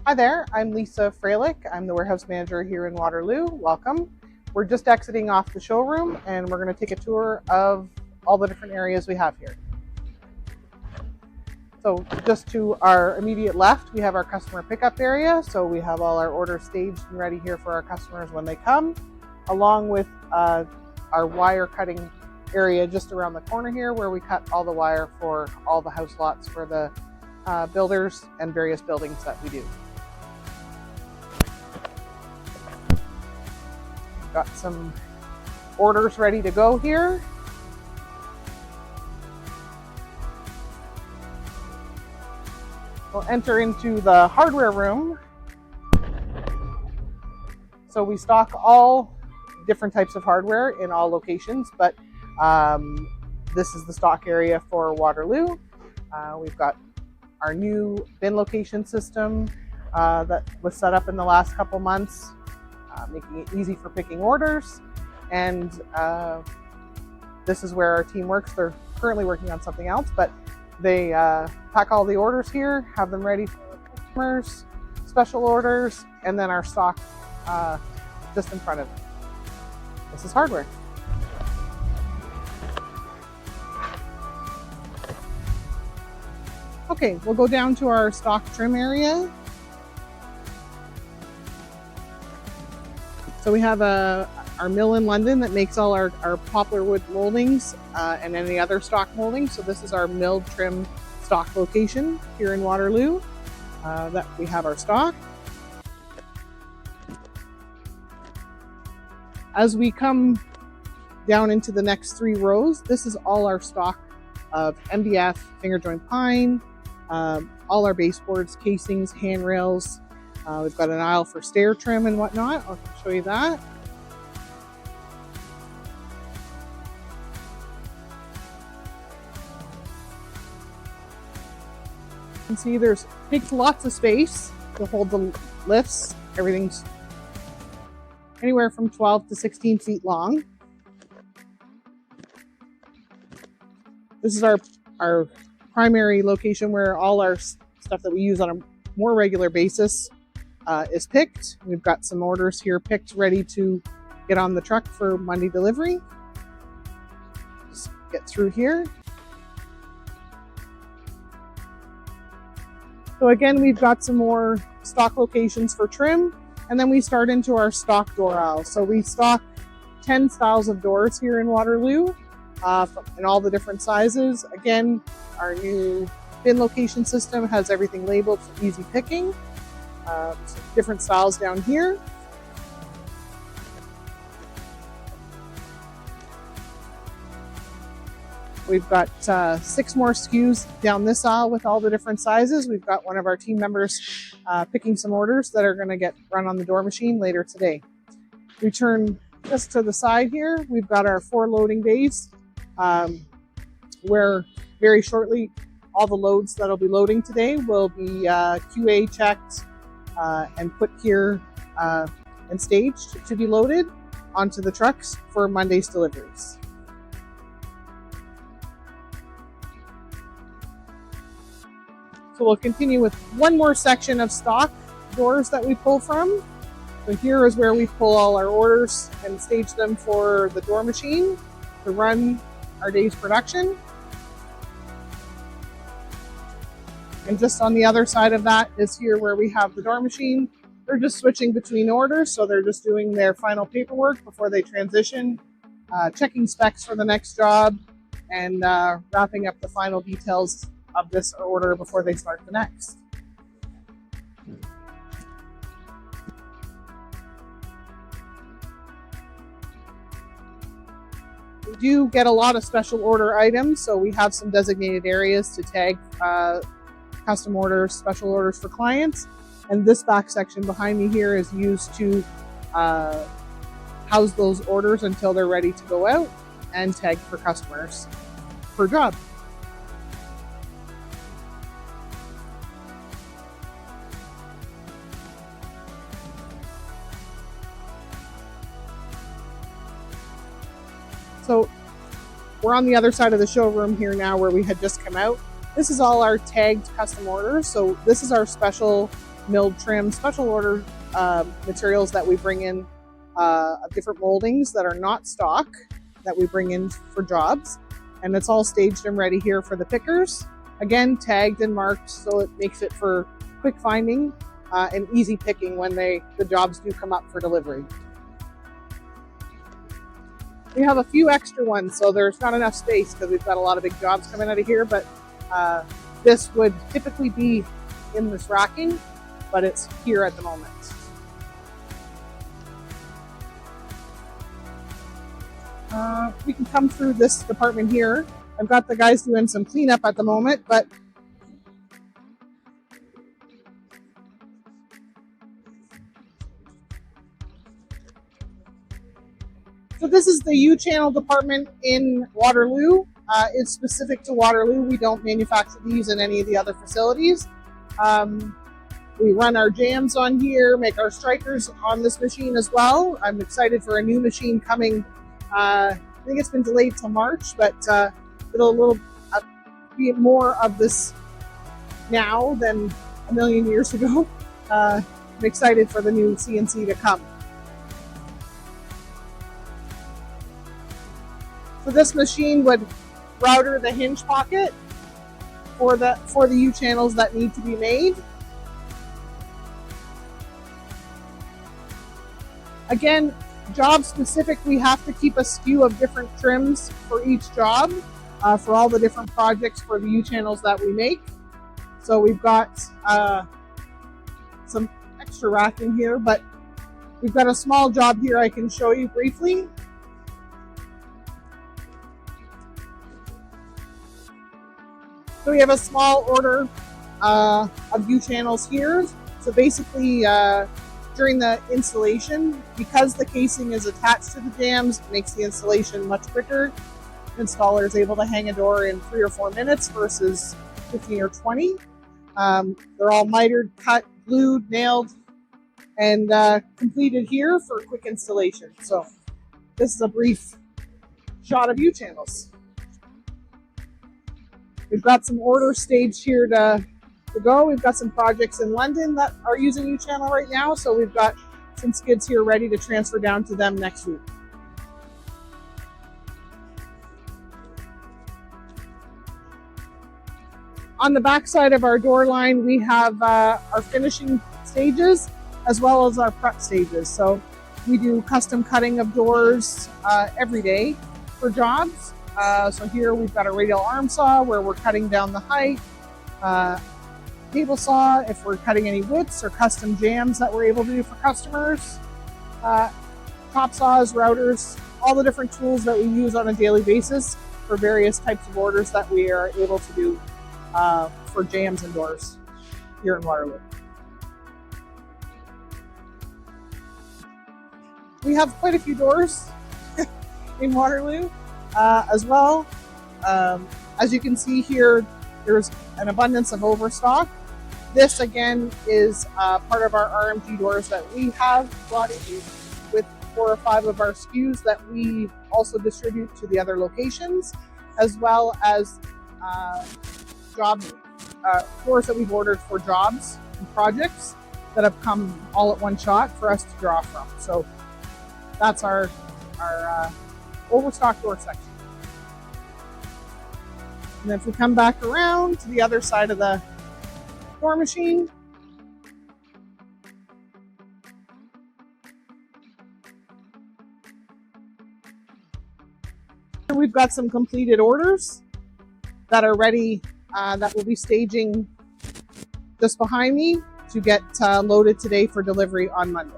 Hi there, I'm Lisa Freilich. I'm the warehouse manager here in Waterloo. Welcome. We're just exiting off the showroom and we're going to take a tour of all the different areas we have here. So just to our immediate left, we have our customer pickup area. So we have all our orders staged and ready here for our customers when they come, along with our wire cutting area just around the corner here where we cut all the wire for all the house lots for the builders and various buildings that we do. Got some orders ready to go here. We'll enter into the hardware room. So we stock all different types of hardware in all locations, but this is the stock area for Waterloo. We've got our new bin location system that was set up in the last couple months, making it easy for picking orders. And this is where our team works. They're currently working on something else, but they pack all the orders here, have them ready for customers, special orders, and then our stock just in front of them. This is hardware. Okay, we'll go down to our stock trim area. So we have our mill in London that makes all our poplar wood moldings and any other stock moldings. So this is our milled trim stock location here in Waterloo that we have our stock. As we come down into the next 3 rows, this is all our stock of MDF, finger joint pine, all our baseboards, casings, handrails. We've got an aisle for stair trim and whatnot. I'll show you that. You can see takes lots of space to hold the lifts. Everything's anywhere from 12 to 16 feet long. This is our primary location where all our stuff that we use on a more regular basis is picked. We've got some orders here picked, ready to get on the truck for Monday delivery. Just get through here. So again, we've got some more stock locations for trim, and then we start into our stock door aisle. So we stock 10 styles of doors here in Waterloo in all the different sizes. Again, our new bin location system has everything labeled for easy picking. Some different styles down here. We've got 6 more SKUs down this aisle with all the different sizes. We've got one of our team members picking some orders that are going to get run on the door machine later today. We turn just to the side here. We've got our 4 loading bays where very shortly all the loads that'll be loading today will be QA checked and put here and staged to be loaded onto the trucks for Monday's deliveries. So we'll continue with one more section of stock doors that we pull from. So here is where we pull all our orders and stage them for the door machine to run our day's production. And just on the other side of that is here where we have the door machine. They're just switching between orders, so they're just doing their final paperwork before they transition, checking specs for the next job, and wrapping up the final details of this order before they start the next. We do get a lot of special order items, so we have some designated areas to tag custom orders, special orders for clients. And this back section behind me here is used to house those orders until they're ready to go out and tag for customers per job. So we're on the other side of the showroom here now where we had just come out. This is all our tagged custom orders. So this is our special milled trim, special order materials that we bring in of different moldings that are not stock that we bring in for jobs. And it's all staged and ready here for the pickers. Again, tagged and marked so it makes it for quick finding and easy picking when the jobs do come up for delivery. We have a few extra ones, so there's not enough space because we've got a lot of big jobs coming out of here, but this would typically be in this racking, but it's here at the moment. We can come through this department here. I've got the guys doing some cleanup at the moment, but so this is the U-channel department in Waterloo. It's specific to Waterloo. We don't manufacture these in any of the other facilities. We run our jams on here, make our strikers on this machine as well. I'm excited for a new machine coming. I think it's been delayed till March, but it'll be more of this now than a million years ago. I'm excited for the new CNC to come. So this machine would router the hinge pocket for the U-channels that need to be made. Again, job specific, we have to keep a SKU of different trims for each job for all the different projects for the U-channels that we make. So we've got some extra racking here, but we've got a small job here I can show you briefly. So we have a small order of U-channels here. So basically, during the installation, because the casing is attached to the jams, it makes the installation much quicker. The installer is able to hang a door in 3 or 4 minutes versus 15 or 20. They're all mitered, cut, glued, nailed, and completed here for quick installation. So this is a brief shot of U-channels. We've got some orders staged here to go. We've got some projects in London that are using U-channel right now, so we've got some skids here ready to transfer down to them next week. On the back side of our door line, we have our finishing stages as well as our prep stages. So we do custom cutting of doors every day for jobs. So here we've got a radial arm saw where we're cutting down the height, table saw if we're cutting any widths, or custom jams that we're able to do for customers, top saws, routers, all the different tools that we use on a daily basis for various types of orders that we are able to do for jams and doors here in Waterloo. We have quite a few doors in Waterloo as well. As you can see here, there's an abundance of overstock. This again is part of our RMG doors that we have brought in with 4 or 5 of our SKUs that we also distribute to the other locations, as well as job doors that we've ordered for jobs and projects that have come all at one shot for us to draw from. So that's our overstock door section. And then if we come back around to the other side of the door machine, we've got some completed orders that are ready, that we'll be staging just behind me to get loaded today for delivery on Monday.